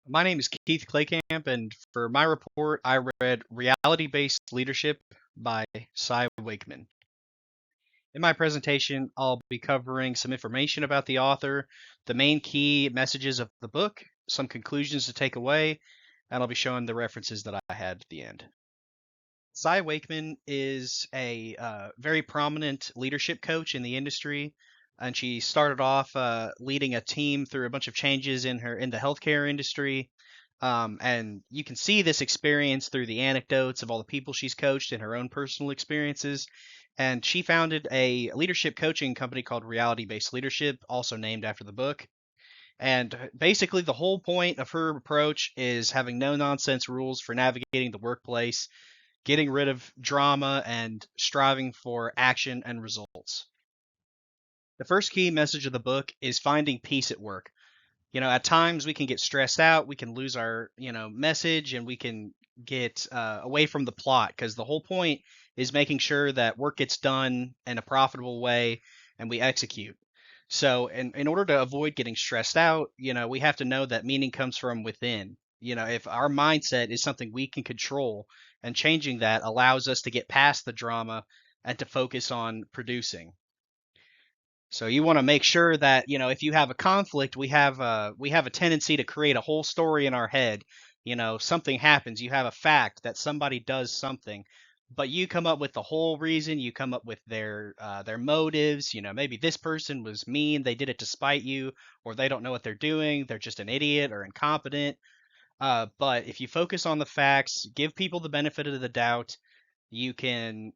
My name is Keith Claycamp, and for my report, I read Reality Based Leadership by Cy Wakeman. In my presentation, I'll be covering some information about the author, the main key messages of the book, some conclusions to take away, and I'll be showing the references that I had at the end. Cy Wakeman is a very prominent leadership coach in the industry, and she started off leading a team through a bunch of changes in the healthcare industry. And you can see this experience through the anecdotes of all the people she's coached and her own personal experiences. And she founded a leadership coaching company called Reality Based Leadership, also named after the book. And basically, the whole point of her approach is having no nonsense rules for navigating the workplace, getting rid of drama, and striving for action and results. The first key message of the book is finding peace at work. At times we can get stressed out, we can lose our, message, and we can get away from the plot because the whole point is making sure that work gets done in a profitable way and we execute. So, in order to avoid getting stressed out, we have to know that meaning comes from within. If our mindset is something we can control, and changing that allows us to get past the drama and to focus on producing. So you want to make sure that, if you have a conflict, we have a tendency to create a whole story in our head. Something happens, you have a fact that somebody does something, but you come up with the whole reason, you come up with their motives. Maybe this person was mean, they did it to spite you, or they don't know what they're doing, they're just an idiot or incompetent. But if you focus on the facts, give people the benefit of the doubt, you can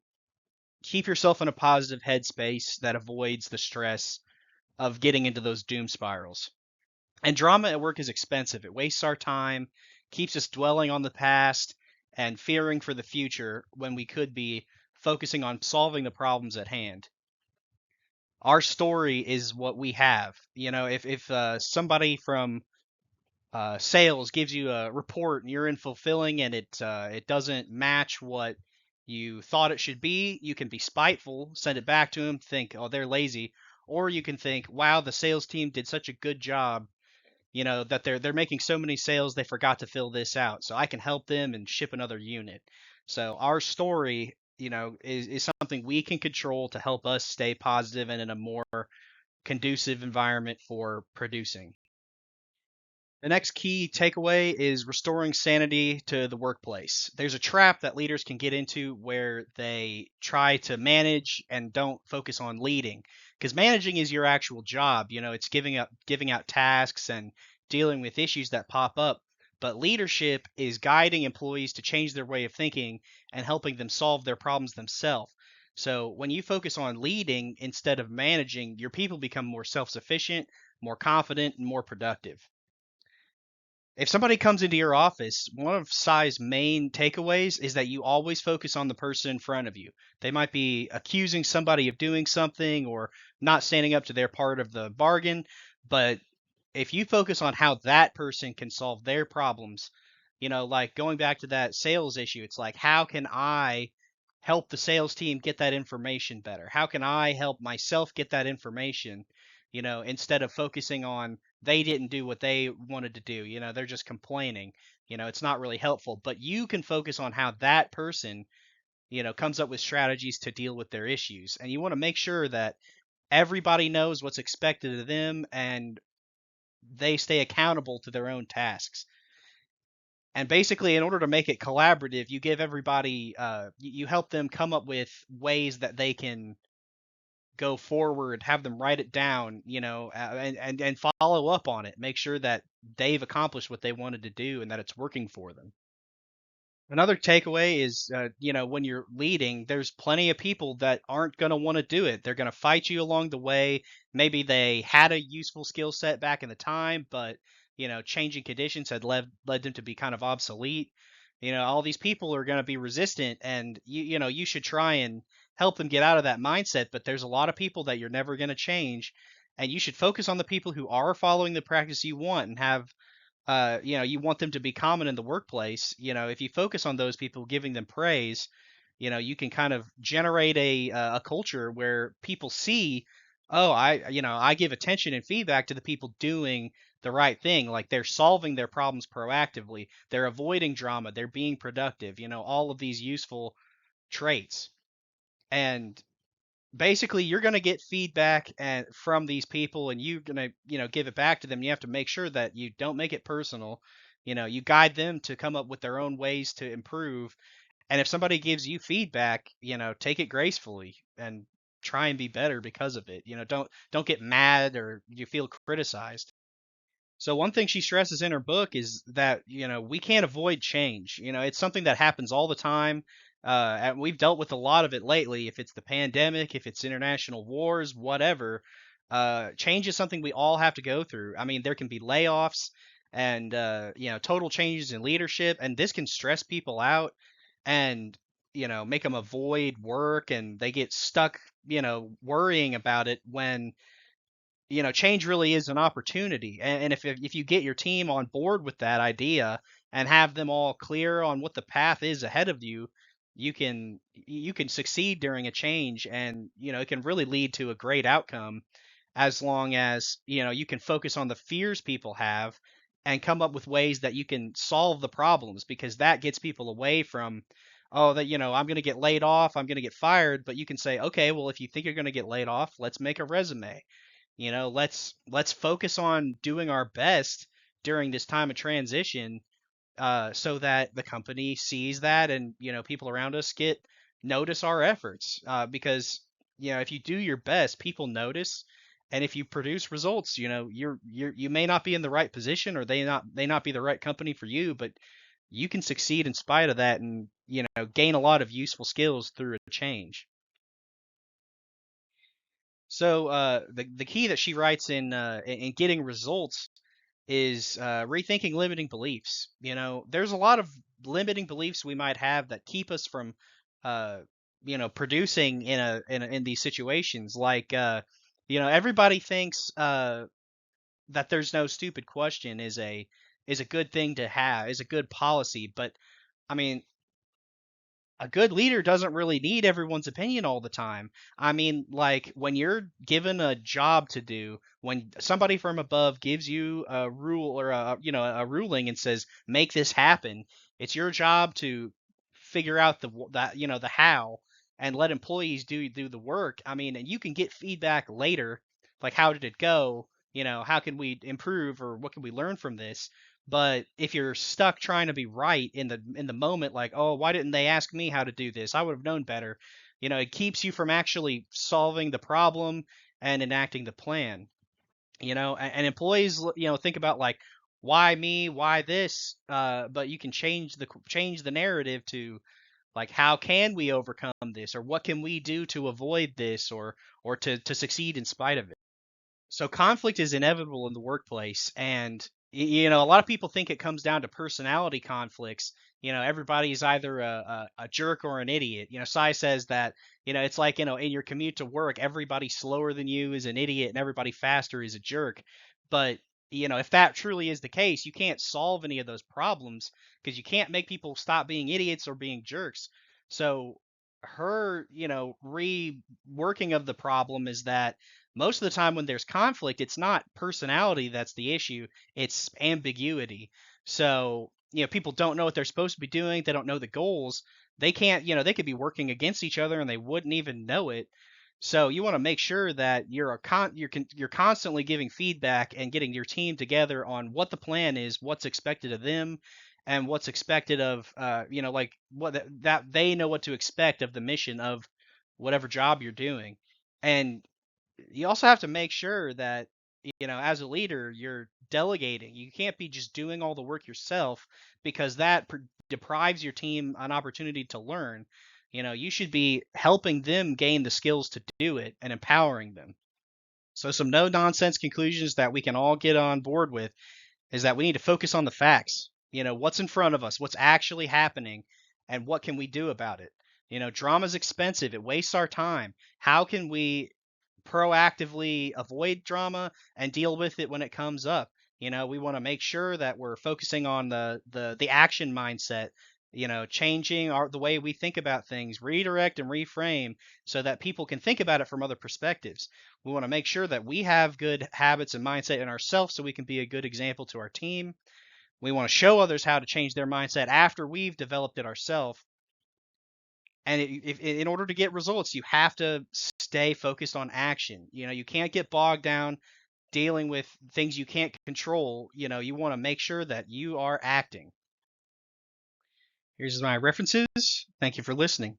keep yourself in a positive headspace that avoids the stress of getting into those doom spirals. And drama at work is expensive. It wastes our time, keeps us dwelling on the past and fearing for the future when we could be focusing on solving the problems at hand. Our story is what we have. If somebody from sales gives you a report and you're in fulfilling and it doesn't match what you thought it should be, you can be spiteful, send it back to them, think, oh, they're lazy, or you can think, wow, the sales team did such a good job, that they're making so many sales they forgot to fill this out, so I can help them and ship another unit. So our story, is something we can control to help us stay positive and in a more conducive environment for producing. The next key takeaway is restoring sanity to the workplace. There's a trap that leaders can get into where they try to manage and don't focus on leading. Because managing is your actual job. It's giving out tasks and dealing with issues that pop up. But leadership is guiding employees to change their way of thinking and helping them solve their problems themselves. So when you focus on leading instead of managing, your people become more self-sufficient, more confident, and more productive. If somebody comes into your office, one of Cy's main takeaways is that you always focus on the person in front of you. They might be accusing somebody of doing something or not standing up to their part of the bargain, but if you focus on how that person can solve their problems, like going back to that sales issue, it's like, how can I help the sales team get that information better? How can I help myself get that information? Instead of focusing on they didn't do what they wanted to do, they're just complaining. It's not really helpful, but you can focus on how that person, comes up with strategies to deal with their issues. And you want to make sure that everybody knows what's expected of them and they stay accountable to their own tasks. And basically, in order to make it collaborative, you give everybody, you help them come up with ways that they can go forward, have them write it down, and follow up on it, make sure that they've accomplished what they wanted to do and that it's working for them. Another takeaway is, when you're leading, there's plenty of people that aren't going to want to do it. They're going to fight you along the way. Maybe they had a useful skill set back in the time, but changing conditions had led them to be kind of obsolete. All these people are going to be resistant, and you should try and help them get out of that mindset. But there's a lot of people that you're never going to change, and you should focus on the people who are following the practice you want and have you want them to be common in the workplace. If you focus on those people, giving them praise, you can kind of generate a culture where people see, oh, I give attention and feedback to the people doing the right thing. Like they're solving their problems proactively, they're avoiding drama, they're being productive, all of these useful traits. And basically you're going to get feedback from these people, and you're going to give it back to them. You have to make sure that you don't make it personal. You guide them to come up with their own ways to improve. And if somebody gives you feedback, take it gracefully and try and be better because of it. Don't get mad or you feel criticized. So one thing she stresses in her book is that we can't avoid change. It's something that happens all the time, and we've dealt with a lot of it lately. If it's the pandemic, if it's international wars, whatever, change is something we all have to go through. I mean, there can be layoffs and total changes in leadership, and this can stress people out and make them avoid work, and they get stuck worrying about it when change really is an opportunity. And if you get your team on board with that idea and have them all clear on what the path is ahead of you, you can succeed during a change, and it can really lead to a great outcome, as long as you can focus on the fears people have and come up with ways that you can solve the problems, because that gets people away from, oh, that I'm going to get laid off, I'm going to get fired. But you can say, okay, well, if you think you're going to get laid off, let's make a resume. Let's focus on doing our best during this time of transition, so that the company sees that, and people around us get notice our efforts, because if you do your best, people notice. And if you produce results, you may not be in the right position, or they not be the right company for you, but you can succeed in spite of that, and gain a lot of useful skills through a change. So the key that she writes in getting results is rethinking limiting beliefs. There's a lot of limiting beliefs we might have that keep us from uh, producing in these situations. Like everybody thinks that there's no stupid question is a good thing to have, is a good policy. But I mean, a good leader doesn't really need everyone's opinion all the time. I mean, like when you're given a job to do, when somebody from above gives you a rule, or a ruling, and says make this happen, it's your job to figure out the how, and let employees do the work. I mean, and you can get feedback later, like how did it go? How can we improve, or what can we learn from this? But if you're stuck trying to be right in the moment, like, oh, why didn't they ask me how to do this? I would have known better. It keeps you from actually solving the problem and enacting the plan. And employees, think about like, why me, why this? But you can change the narrative to like, how can we overcome this, or what can we do to avoid this, or to succeed in spite of it. So conflict is inevitable in the workplace, and a lot of people think it comes down to personality conflicts. Everybody's either a jerk or an idiot. Cy says that it's like in your commute to work, everybody slower than you is an idiot, and everybody faster is a jerk. But if that truly is the case, you can't solve any of those problems, because you can't make people stop being idiots or being jerks. So her reworking of the problem is that most of the time when there's conflict, it's not personality that's the issue, it's ambiguity. So, people don't know what they're supposed to be doing, they don't know the goals. They can't, they could be working against each other and they wouldn't even know it. So, you want to make sure that you're constantly giving feedback and getting your team together on what the plan is, what's expected of them, and what's expected of like that they know what to expect of the mission of whatever job you're doing. And you also have to make sure that as a leader you're delegating. You can't be just doing all the work yourself, because that deprives your team an opportunity to learn. You should be helping them gain the skills to do it and empowering them. So some no nonsense conclusions that we can all get on board with is that we need to focus on the facts. What's in front of us, what's actually happening, and what can we do about it. Drama's expensive, it wastes our time. How can we proactively avoid drama and deal with it when it comes up? We want to make sure that we're focusing on the action mindset, changing the way we think about things, redirect and reframe so that people can think about it from other perspectives. We want to make sure that we have good habits and mindset in ourselves so we can be a good example to our team. We want to show others how to change their mindset after we've developed it ourselves. And in order to get results, you have to stay focused on action. You can't get bogged down dealing with things you can't control. You want to make sure that you are acting. Here's my references. Thank you for listening.